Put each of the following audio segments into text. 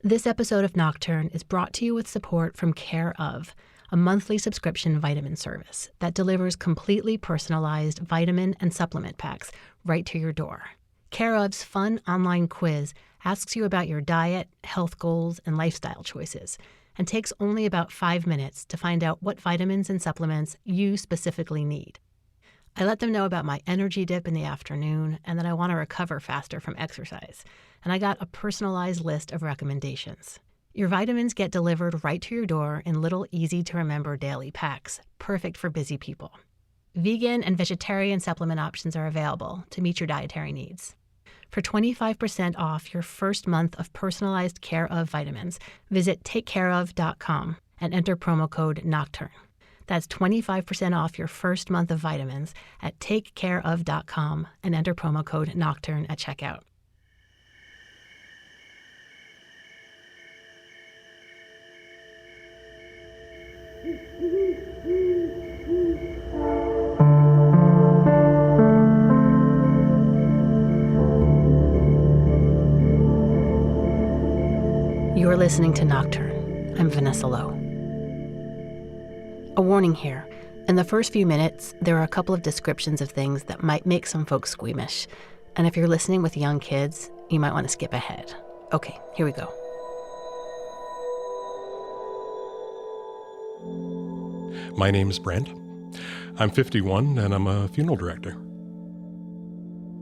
This episode of Nocturne is brought to you with support from Care of, a monthly subscription vitamin service that delivers completely personalized vitamin and supplement packs right to your door. Care of's fun online quiz asks you about your diet, health goals, and lifestyle choices, and takes only about 5 minutes to find out what vitamins and supplements you specifically need. I let them know about my energy dip in the afternoon and that I want to recover faster from exercise, and I got a personalized list of recommendations. Your vitamins get delivered right to your door in little easy-to-remember daily packs, perfect for busy people. Vegan and vegetarian supplement options are available to meet your dietary needs. For 25% off your first month of personalized Care of vitamins, visit takecareof.com and enter promo code Nocturne. That's 25% off your first month of vitamins at takecareof.com and enter promo code Nocturne at checkout. You're listening to Nocturne. I'm Vanessa Lowe. A warning here. In the first few minutes, there are a couple of descriptions of things that might make some folks squeamish. And if you're listening with young kids, you might want to skip ahead. Okay, here we go. My name is Brent. I'm 51 and I'm a funeral director.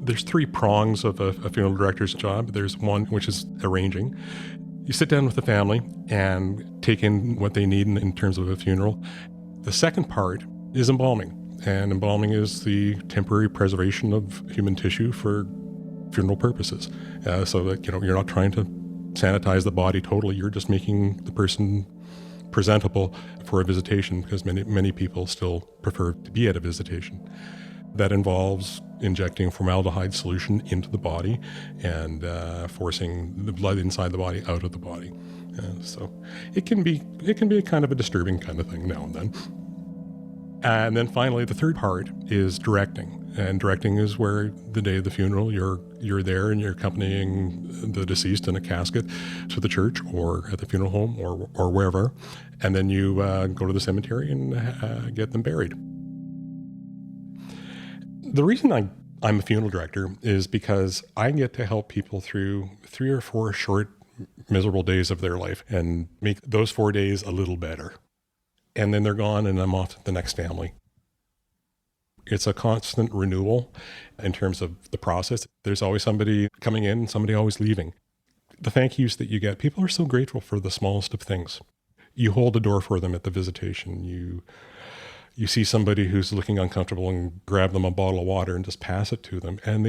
There's 3 prongs of a funeral director's job. There's one which is arranging. You sit down with the family and take in what they need in terms of a funeral. The second part is embalming, and embalming is the temporary preservation of human tissue for funeral purposes. So that you're not trying to sanitize the body totally. You're just making the person presentable for a visitation, because many people still prefer to be at a visitation. That involves injecting formaldehyde solution into the body and forcing the blood inside the body out of the body. So it can be a kind of a disturbing kind of thing now and then. And then finally, the third part is directing. And directing is where the day of the funeral, you're there and you're accompanying the deceased in a casket to the church or at the funeral home or wherever. And then you go to the cemetery and get them buried. The reason I'm a funeral director is because I get to help people through 3 or 4 short, miserable days of their life and make those 4 days a little better. And then they're gone and I'm off to the next family. It's a constant renewal in terms of the process. There's always somebody coming in and somebody always leaving. The thank yous that you get, people are so grateful for the smallest of things. You hold the door for them at the visitation. You see somebody who's looking uncomfortable and grab them a bottle of water and just pass it to them. And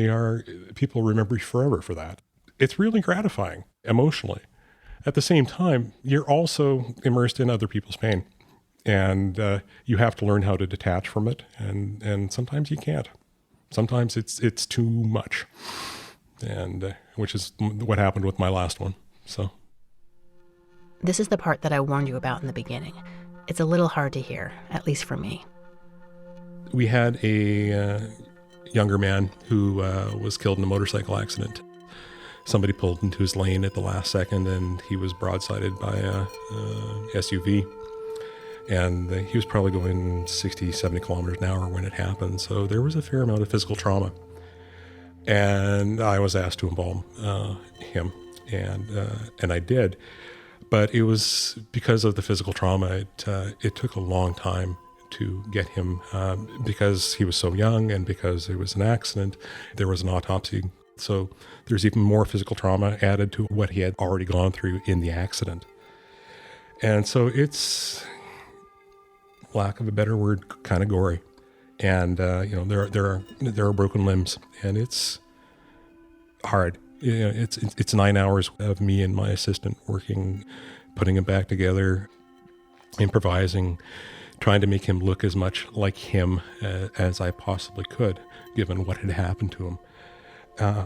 people remember you forever for that. It's really gratifying emotionally. At the same time, you're also immersed in other people's pain. And you have to learn how to detach from it. And sometimes you can't. Sometimes it's too much. And which is what happened with my last one. So This is the part that I warned you about in the beginning. It's a little hard to hear, at least for me. We had a younger man who was killed in a motorcycle accident. Somebody pulled into his lane at the last second and he was broadsided by a SUV. And he was probably going 60, 70 kilometers an hour when it happened. So there was a fair amount of physical trauma. And I was asked to embalm him, and I did. But it was because of the physical trauma. It took a long time to get him because he was so young and because it was an accident. There was an autopsy. So there's even more physical trauma added to what he had already gone through in the accident. And so it's, lack of a better word, kind of gory. And, there are broken limbs and it's hard. It's 9 hours of me and my assistant working, putting him back together, improvising, trying to make him look as much like him as I possibly could, given what had happened to him,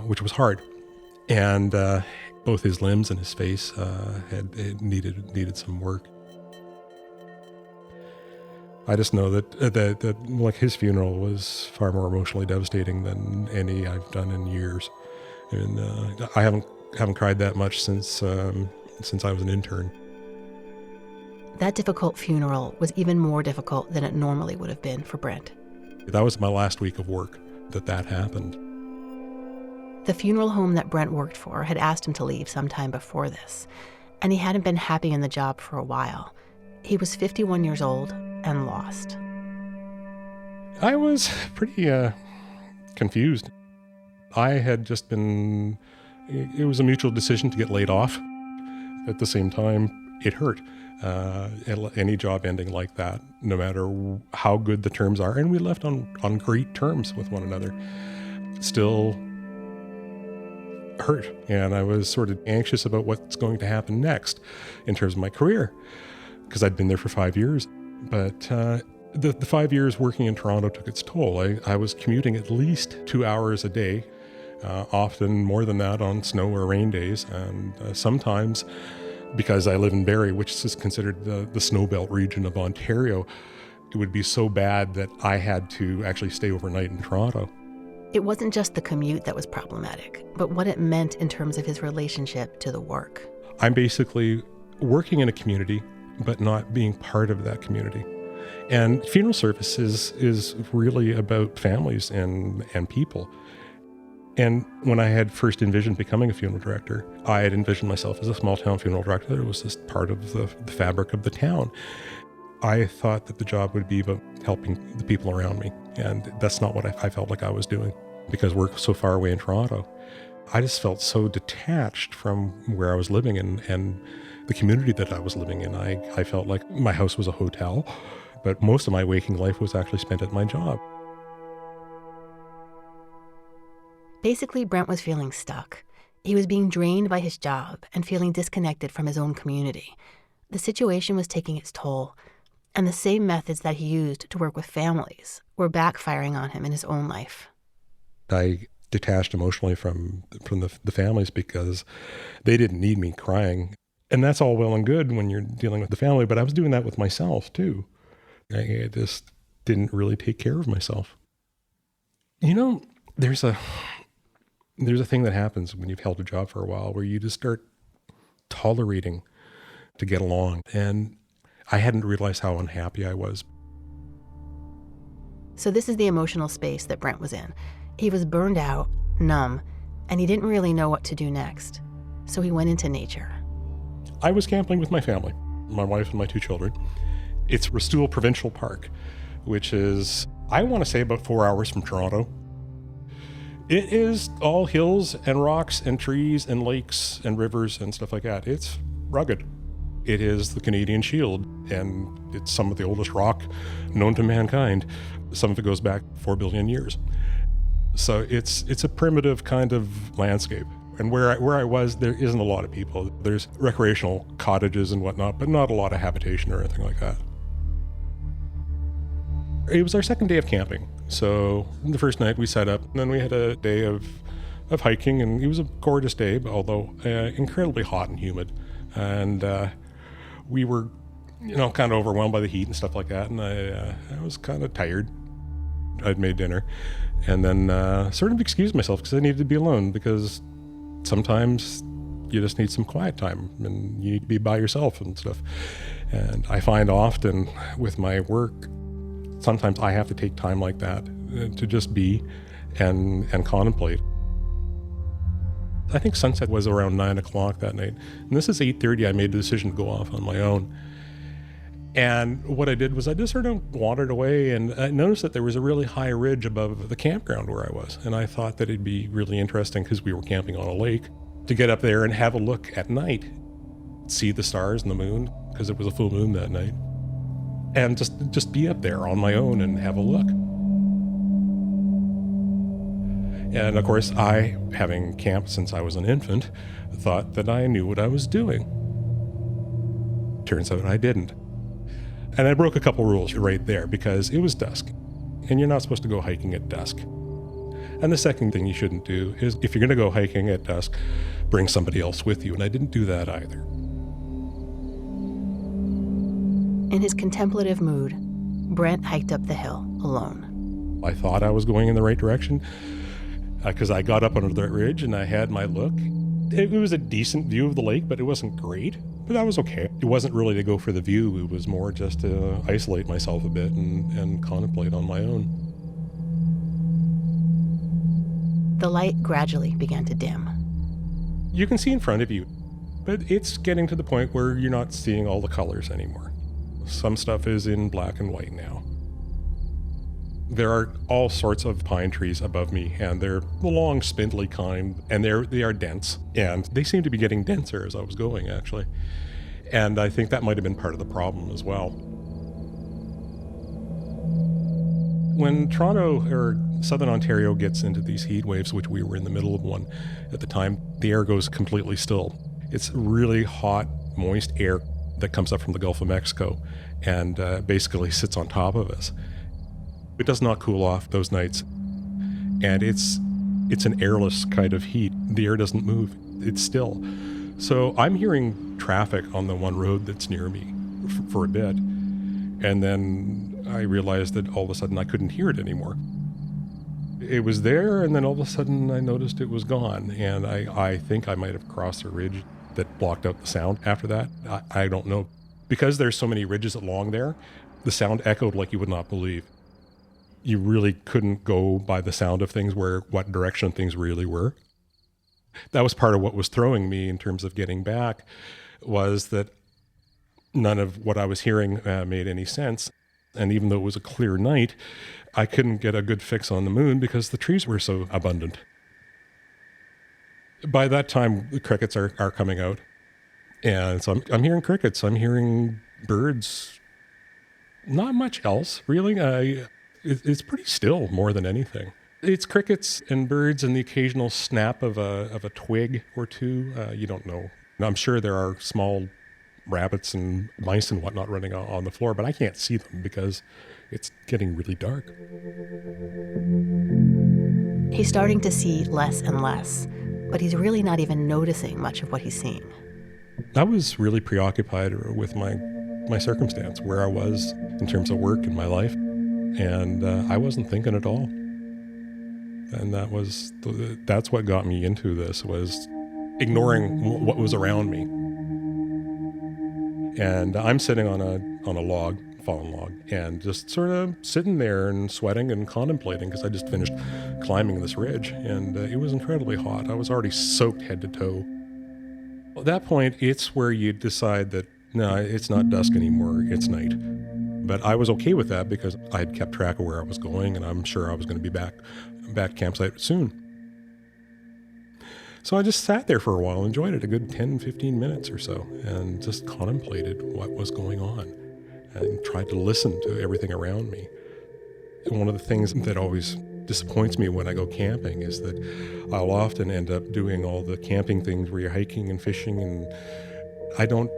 which was hard. And both his limbs and his face had needed some work. I just know that like his funeral was far more emotionally devastating than any I've done in years. And I haven't cried that much since since I was an intern. That difficult funeral was even more difficult than it normally would have been for Brent. That was my last week of work that happened. The funeral home that Brent worked for had asked him to leave sometime before this, and he hadn't been happy in the job for a while. He was 51 years old and lost. I was pretty confused. I had just been, it was a mutual decision to get laid off. At the same time, it hurt. Any job ending like that, no matter how good the terms are, and we left on great terms with one another, still hurt. And I was sort of anxious about what's going to happen next in terms of my career, because I'd been there for 5 years. But the 5 years working in Toronto took its toll. I was commuting at least 2 hours a day, often more than that on snow or rain days, and sometimes, because I live in Barrie, which is considered the snow belt region of Ontario, it would be so bad that I had to actually stay overnight in Toronto. It wasn't just the commute that was problematic, but what it meant in terms of his relationship to the work. I'm basically working in a community, but not being part of that community. And funeral service is really about families and people. And when I had first envisioned becoming a funeral director, I had envisioned myself as a small town funeral director that was just part of the fabric of the town. I thought that the job would be about helping the people around me. And that's not what I felt like I was doing, because we're so far away in Toronto. I just felt so detached from where I was living and the community that I was living in. I felt like my house was a hotel, but most of my waking life was actually spent at my job. Basically, Brent was feeling stuck. He was being drained by his job and feeling disconnected from his own community. The situation was taking its toll, and the same methods that he used to work with families were backfiring on him in his own life. I detached emotionally from the families because they didn't need me crying. And that's all well and good when you're dealing with the family, but I was doing that with myself too. I just didn't really take care of myself. You know, there's a thing that happens when you've held a job for a while where you just start tolerating to get along. And I hadn't realized how unhappy I was. So this is the emotional space that Brent was in. He was burned out, numb, and he didn't really know what to do next. So he went into nature. I was camping with my family, my wife and my 2 children. It's Restoule Provincial Park, which is, I want to say, about 4 hours from Toronto. It is all hills and rocks and trees and lakes and rivers and stuff like that. It's rugged. It is the Canadian Shield, and it's some of the oldest rock known to mankind. Some of it goes back 4 billion years. So it's a primitive kind of landscape. And where I was, there isn't a lot of people. There's recreational cottages and whatnot, but not a lot of habitation or anything like that. It was our second day of camping. So the first night we set up, and then we had a day of hiking, and it was a gorgeous day, although incredibly hot and humid. And we were, kind of overwhelmed by the heat and stuff like that, and I was kind of tired. I'd made dinner, and then sort of excused myself because I needed to be alone, because sometimes you just need some quiet time and you need to be by yourself and stuff. And I find often with my work, sometimes I have to take time like that to just be and contemplate. I think sunset was around 9 o'clock that night. And this is 8:30. I made the decision to go off on my own. And what I did was I just sort of wandered away, and I noticed that there was a really high ridge above the campground where I was. And I thought that it'd be really interesting, because we were camping on a lake, to get up there and have a look at night, see the stars and the moon, because it was a full moon that night, and just be up there on my own and have a look. And of course, I, having camped since I was an infant, thought that I knew what I was doing. Turns out I didn't. And I broke a couple rules right there, because it was dusk, and you're not supposed to go hiking at dusk. And the second thing you shouldn't do is, if you're going to go hiking at dusk, bring somebody else with you, and I didn't do that either. In his contemplative mood, Brent hiked up the hill alone. I thought I was going in the right direction, because I got up under the ridge and I had my look, It was a decent view of the lake, but it wasn't great. But that was okay. It wasn't really to go for the view. It was more just to isolate myself a bit and contemplate on my own. The light gradually began to dim. You can see in front of you, but it's getting to the point where you're not seeing all the colors anymore. Some stuff is in black and white now. There are all sorts of pine trees above me, and they're the long, spindly kind, and they are dense. And they seem to be getting denser as I was going, actually. And I think that might have been part of the problem as well. When Toronto or Southern Ontario gets into these heat waves, which we were in the middle of one at the time, the air goes completely still. It's really hot, moist air that comes up from the Gulf of Mexico and basically sits on top of us. It does not cool off those nights. And it's an airless kind of heat. The air doesn't move. It's still. So I'm hearing traffic on the one road that's near me for a bit. And then I realized that all of a sudden I couldn't hear it anymore. It was there, and then all of a sudden I noticed it was gone. And I think I might have crossed a ridge that blocked out the sound after that. I don't know. Because there's so many ridges along there, the sound echoed like you would not believe. You really couldn't go by the sound of things what direction things really were. That was part of what was throwing me in terms of getting back, was that none of what I was hearing made any sense. And even though it was a clear night, I couldn't get a good fix on the moon because the trees were so abundant. By that time, the crickets are coming out. And so I'm hearing crickets. I'm hearing birds. Not much else, really. It's pretty still more than anything. It's crickets and birds and the occasional snap of a twig or two. You don't know. I'm sure there are small rabbits and mice and whatnot running on the floor, but I can't see them because it's getting really dark. He's starting to see less and less, but he's really not even noticing much of what he's seeing. I was really preoccupied with my circumstance, where I was in terms of work and my life. And I wasn't thinking at all. And that's what got me into this, was ignoring what was around me. And I'm sitting on a log, fallen log, and just sort of sitting there and sweating and contemplating, because I just finished climbing this ridge, and it was incredibly hot. I was already soaked head to toe. At that point, it's where you decide that, no, it's not dusk anymore, it's night. But I was okay with that because I had kept track of where I was going, and I'm sure I was going to be back campsite soon. So I just sat there for a while, enjoyed it a good 10, 15 minutes or so, and just contemplated what was going on and tried to listen to everything around me. And one of the things that always disappoints me when I go camping is that I'll often end up doing all the camping things where you're hiking and fishing, and I don't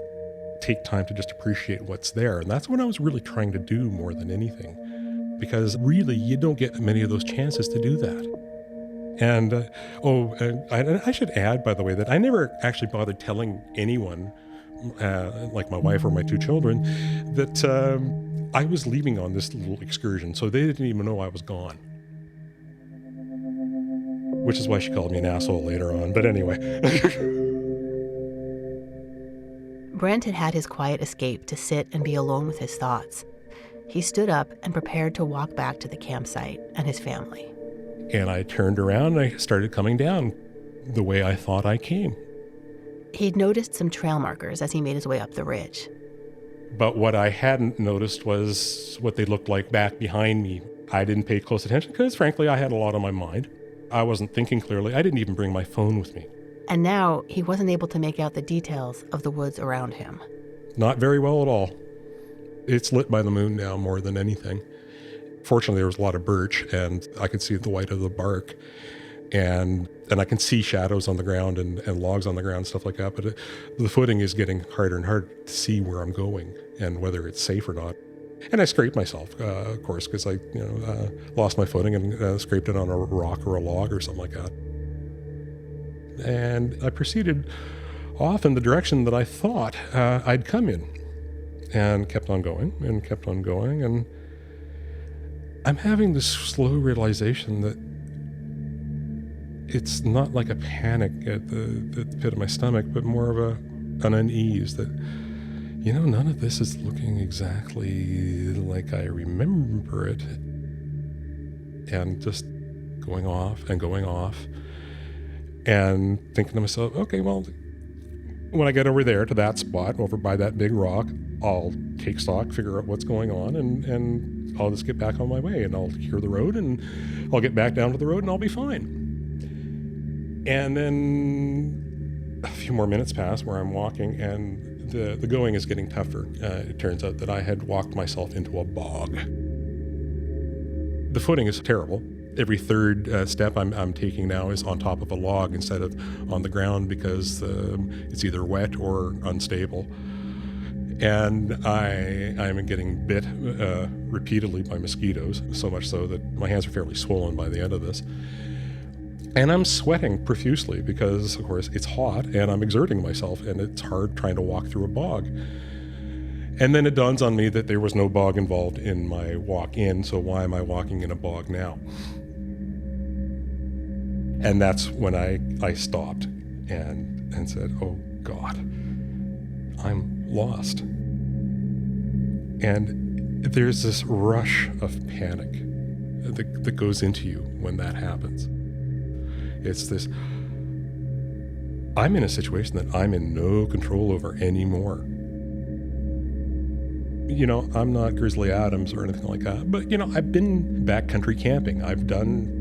take time to just appreciate what's there. And that's what I was really trying to do more than anything, because really you don't get many of those chances to do that. And I should add, by the way, that I never actually bothered telling anyone, like my wife or my two children, that I was leaving on this little excursion, so they didn't even know I was gone. Which is why she called me an asshole later on, but anyway. Brent had had his quiet escape to sit and be alone with his thoughts. He stood up and prepared to walk back to the campsite and his family. And I turned around and I started coming down the way I thought I came. He'd noticed some trail markers as he made his way up the ridge. But what I hadn't noticed was what they looked like back behind me. I didn't pay close attention because, frankly, I had a lot on my mind. I wasn't thinking clearly. I didn't even bring my phone with me. And now he wasn't able to make out the details of the woods around him. Not very well at all. It's lit by the moon now more than anything. Fortunately, there was a lot of birch, and I could see the white of the bark. And I can see shadows on the ground and logs on the ground, stuff like that. But the footing is getting harder and harder to see where I'm going and whether it's safe or not. And I scraped myself, of course, because I lost my footing and scraped it on a rock or a log or something like that. And I proceeded off in the direction that I thought I'd come in, and kept on going and kept on going. And I'm having this slow realization that it's not like a panic at the pit of my stomach, but more of an unease that, none of this is looking exactly like I remember it. And just going off and thinking to myself, okay, well, when I get over there to that spot, over by that big rock, I'll take stock, figure out what's going on, and I'll just get back on my way, and I'll hear the road, and I'll get back down to the road, and I'll be fine. And then a few more minutes pass where I'm walking, and the going is getting tougher. It turns out that I had walked myself into a bog. The footing is terrible. Every third step I'm taking now is on top of a log instead of on the ground because it's either wet or unstable. And I'm getting bit repeatedly by mosquitoes, so much so that my hands are fairly swollen by the end of this. And I'm sweating profusely because, of course, it's hot and I'm exerting myself, and it's hard trying to walk through a bog. And then it dawns on me that there was no bog involved in my walk in, so why am I walking in a bog now? And that's when I stopped and said, oh God, I'm lost. And there's this rush of panic that goes into you when that happens. It's this, I'm in a situation that I'm in no control over anymore. I'm not Grizzly Adams or anything like that, but, I've been backcountry camping. I've done,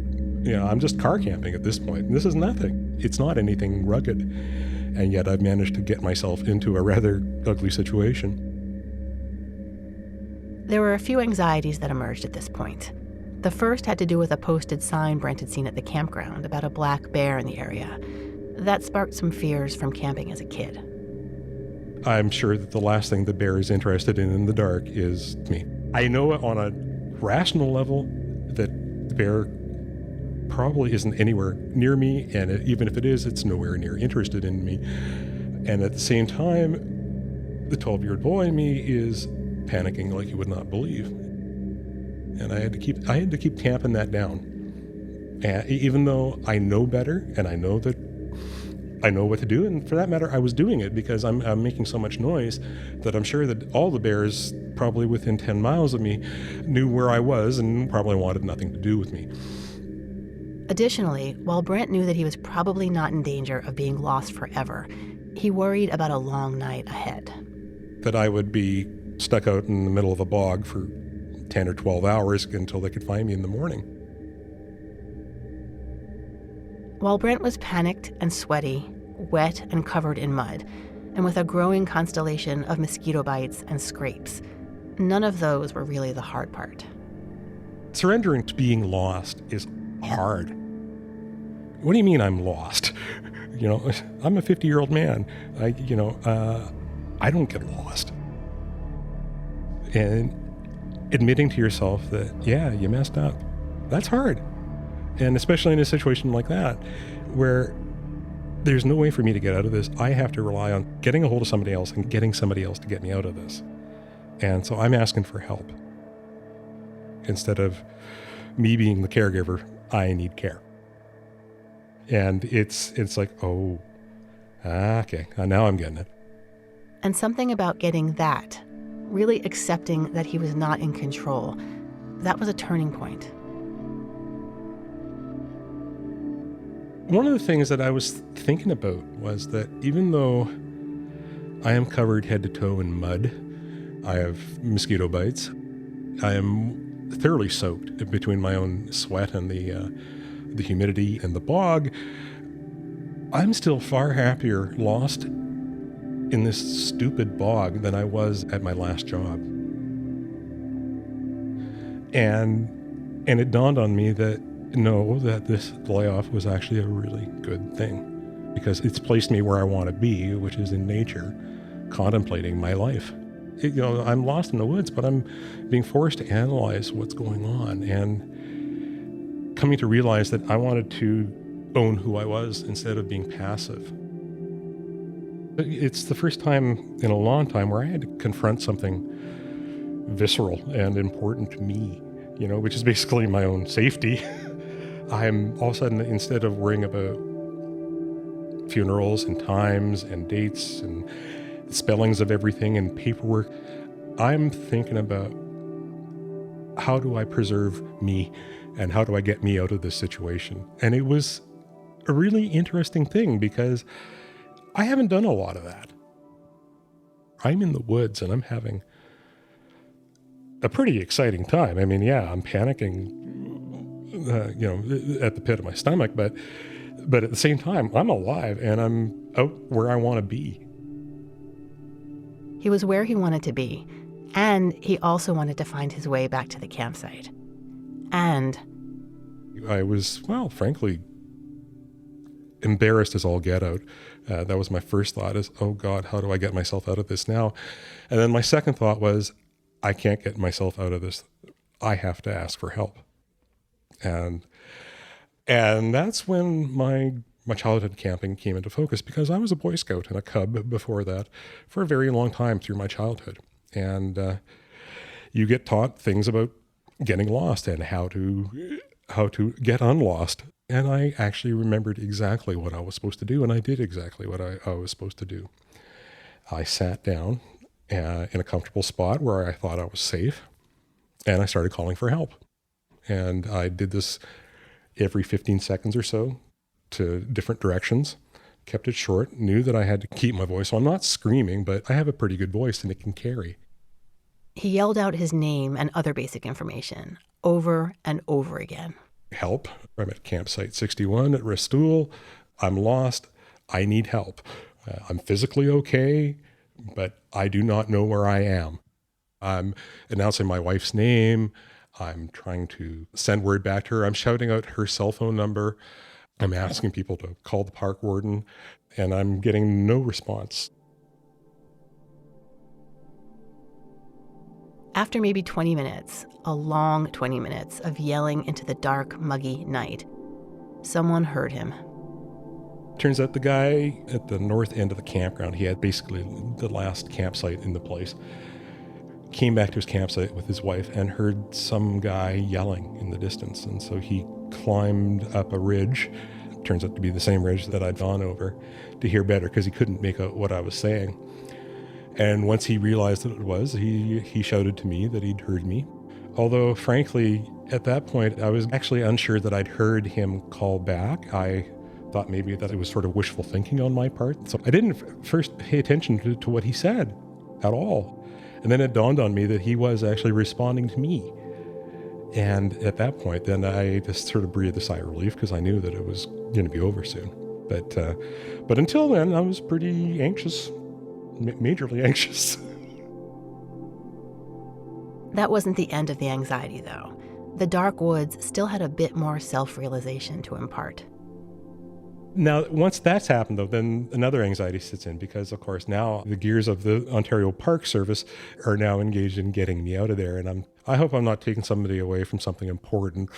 I'm just car camping at this point. This is nothing. It's not anything rugged. And yet I've managed to get myself into a rather ugly situation. There were a few anxieties that emerged at this point. The first had to do with a posted sign Brent had seen at the campground about a black bear in the area. That sparked some fears from camping as a kid. I'm sure that the last thing the bear is interested in the dark is me. I know on a rational level that the bear probably isn't anywhere near me, and even if it is, it's nowhere near interested in me. And at the same time, the 12-year-old boy in me is panicking like you would not believe. And I had to keep tamping that down. And even though I know better, and I know what to do, and for that matter, I was doing it because I'm making so much noise that I'm sure that all the bears probably within 10 miles of me knew where I was and probably wanted nothing to do with me. Additionally, while Brent knew that he was probably not in danger of being lost forever, he worried about a long night ahead. That I would be stuck out in the middle of a bog for 10 or 12 hours until they could find me in the morning. While Brent was panicked and sweaty, wet and covered in mud, and with a growing constellation of mosquito bites and scrapes, none of those were really the hard part. Surrendering to being lost is hard. What do you mean I'm lost? I'm a 50-year-old man. I don't get lost. And admitting to yourself that, yeah, you messed up, that's hard. And especially in a situation like that, where there's no way for me to get out of this. I have to rely on getting a hold of somebody else and getting somebody else to get me out of this. And so I'm asking for help. Instead of me being the caregiver, I need care. And it's like, oh, okay, now I'm getting it. And something about getting that, really accepting that he was not in control, that was a turning point. One of the things that I was thinking about was that even though I am covered head to toe in mud, I have mosquito bites, I am thoroughly soaked between my own sweat and the humidity and the bog, I'm still far happier lost in this stupid bog than I was at my last job. And it dawned on me that this layoff was actually a really good thing, because it's placed me where I want to be, which is in nature, contemplating my life. I'm lost in the woods, but I'm being forced to analyze what's going on and coming to realize that I wanted to own who I was instead of being passive. It's the first time in a long time where I had to confront something visceral and important to me, which is basically my own safety. I'm all of a sudden, instead of worrying about funerals and times and dates and spellings of everything and paperwork, I'm thinking about how do I preserve me and how do I get me out of this situation? And it was a really interesting thing because I haven't done a lot of that. I'm in the woods and I'm having a pretty exciting time. I mean, yeah, I'm panicking, at the pit of my stomach, but at the same time, I'm alive and I'm out where I want to be. He was where he wanted to be, and he also wanted to find his way back to the campsite. And I was, well, frankly, embarrassed as all get out. That was my first thought is, oh God, how do I get myself out of this now? And then my second thought was, I can't get myself out of this. I have to ask for help. And that's when my childhood camping came into focus, because I was a Boy Scout and a Cub before that for a very long time through my childhood. And you get taught things about getting lost and how to get unlost. And I actually remembered exactly what I was supposed to do, and I did exactly what I was supposed to do. I sat down in a comfortable spot where I thought I was safe, and I started calling for help. And I did this every 15 seconds or so to different directions, kept it short, knew that I had to keep my voice. So I'm not screaming, but I have a pretty good voice and it can carry. he yelled out his name and other basic information over and over again. Help. I'm at campsite 61 at Restoule. I'm lost. I need help. I'm physically okay, but I do not know where I am. I'm announcing my wife's name. I'm trying to send word back to her. I'm shouting out her cell phone number. I'm asking people to call the park warden, and I'm getting no response. After maybe 20 minutes, a long 20 minutes of yelling into the dark, muggy night, someone heard him. Turns out the guy at the north end of the campground, he had basically the last campsite in the place, came back to his campsite with his wife and heard some guy yelling in the distance. And so he climbed up a ridge, turns out to be the same ridge that I'd gone over, to hear better because he couldn't make out what I was saying. And once he realized that it was, he shouted to me that he'd heard me. Although, frankly, at that point, I was actually unsure that I'd heard him call back. I thought maybe that it was sort of wishful thinking on my part. So I didn't first pay attention to what he said at all. And then it dawned on me that he was actually responding to me. And at that point, then I just sort of breathed a sigh of relief because I knew that it was going to be over soon. But until then, I was pretty anxious, majorly anxious. That wasn't the end of the anxiety, though. The dark woods still had a bit more self-realization to impart. Now, once that's happened, though, then another anxiety sits in because, of course, now the gears of the Ontario Park Service are now engaged in getting me out of there. And I hope I'm not taking somebody away from something important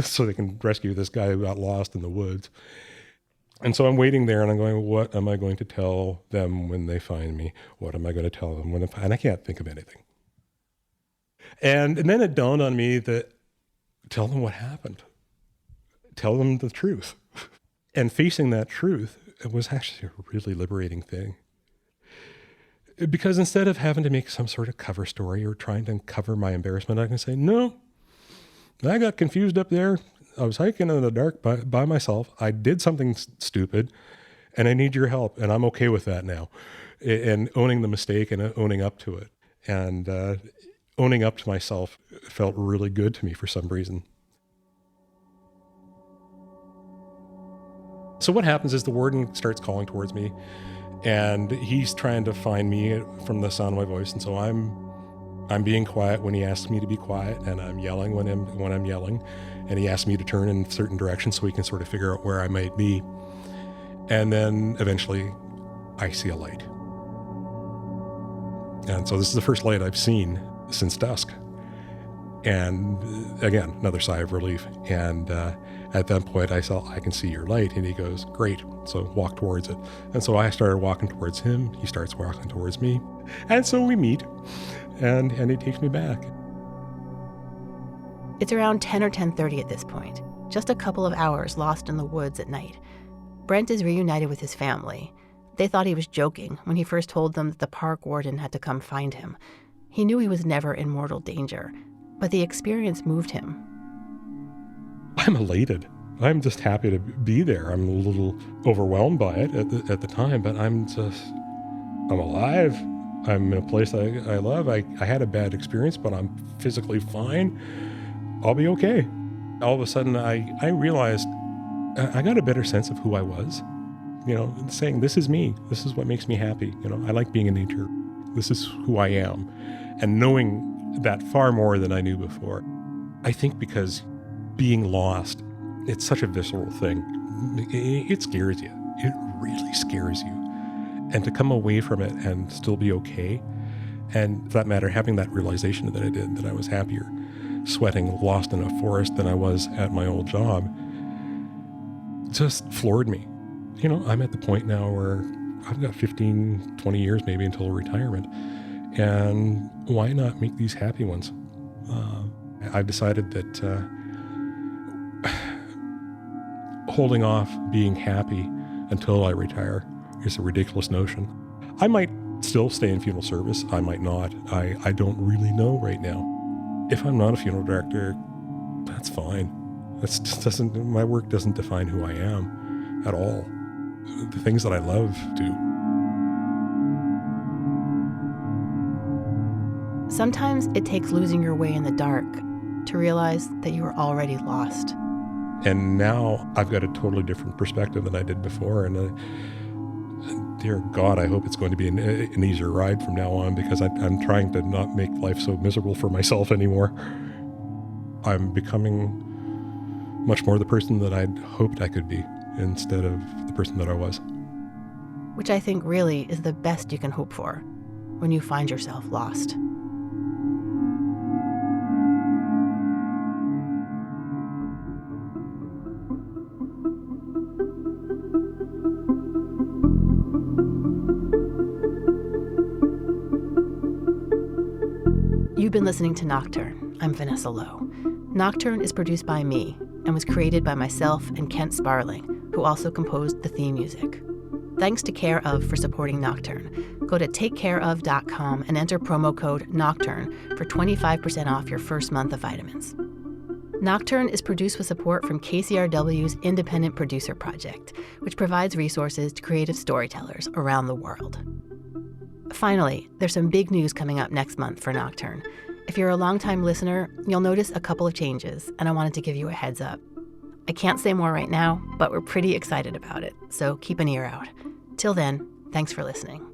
so they can rescue this guy who got lost in the woods. And so I'm waiting there and I'm going, what am I going to tell them when they find me? What am I going to tell them when and I can't think of anything. And then it dawned on me that tell them what happened. Tell them the truth. And facing that truth, it was actually a really liberating thing. Because instead of having to make some sort of cover story or trying to cover my embarrassment, I can say, no, I got confused up there. I was hiking in the dark by myself. I did something stupid and I need your help. And I'm okay with that now. And owning the mistake and owning up to it. And owning up to myself felt really good to me for some reason. So what happens is the warden starts calling towards me and he's trying to find me from the sound of my voice. And so I'm being quiet when he asks me to be quiet, and I'm yelling when I'm yelling. And he asks me to turn in certain directions so he can sort of figure out where I might be. And then eventually I see a light. And so this is the first light I've seen since dusk. And again, another sigh of relief. And at that point, I saw, I can see your light. And he goes, great. So walk towards it. And so I started walking towards him. He starts walking towards me. And so we meet. And he takes me back. It's around 10 or 10:30 at this point. just a couple of hours lost in the woods at night. Brent is reunited with his family. They thought he was joking when he first told them that the park warden had to come find him. He knew he was never in mortal danger, but the experience moved him. I'm elated. I'm just happy to be there. I'm a little overwhelmed by it at the time, but I'm alive. I'm in a place I love. I had a bad experience, but I'm physically fine. I'll be okay. All of a sudden, I realized I got a better sense of who I was. Saying, this is me. This is what makes me happy. I like being in nature. This is who I am. And knowing that far more than I knew before. I think because being lost, it's such a visceral thing. It scares you. It really scares you. And to come away from it and still be okay, and for that matter, having that realization that I did, that I was happier sweating lost in a forest than I was at my old job, just floored me. I'm at the point now where I've got 15, 20 years maybe until retirement. And why not make these happy ones? I've decided that holding off being happy until I retire is a ridiculous notion. I might still stay in funeral service. I might not. I don't really know right now. If I'm not a funeral director, that's fine. My work doesn't define who I am at all. The things that I love do. Sometimes it takes losing your way in the dark to realize that you were already lost. And now I've got a totally different perspective than I did before. And dear God, I hope it's going to be an easier ride from now on, because I'm trying to not make life so miserable for myself anymore. I'm becoming much more the person that I'd hoped I could be instead of the person that I was. Which I think really is the best you can hope for when you find yourself lost. You've been listening to Nocturne. I'm Vanessa Lowe. Nocturne is produced by me and was created by myself and Kent Sparling, who also composed the theme music. Thanks to Care of for supporting Nocturne. Go to takecareof.com and enter promo code Nocturne for 25% off your first month of vitamins. Nocturne is produced with support from KCRW's Independent Producer Project, which provides resources to creative storytellers around the world. Finally, there's some big news coming up next month for Nocturne. If you're a longtime listener, you'll notice a couple of changes, and I wanted to give you a heads up. I can't say more right now, but we're pretty excited about it, so keep an ear out. Till then, thanks for listening.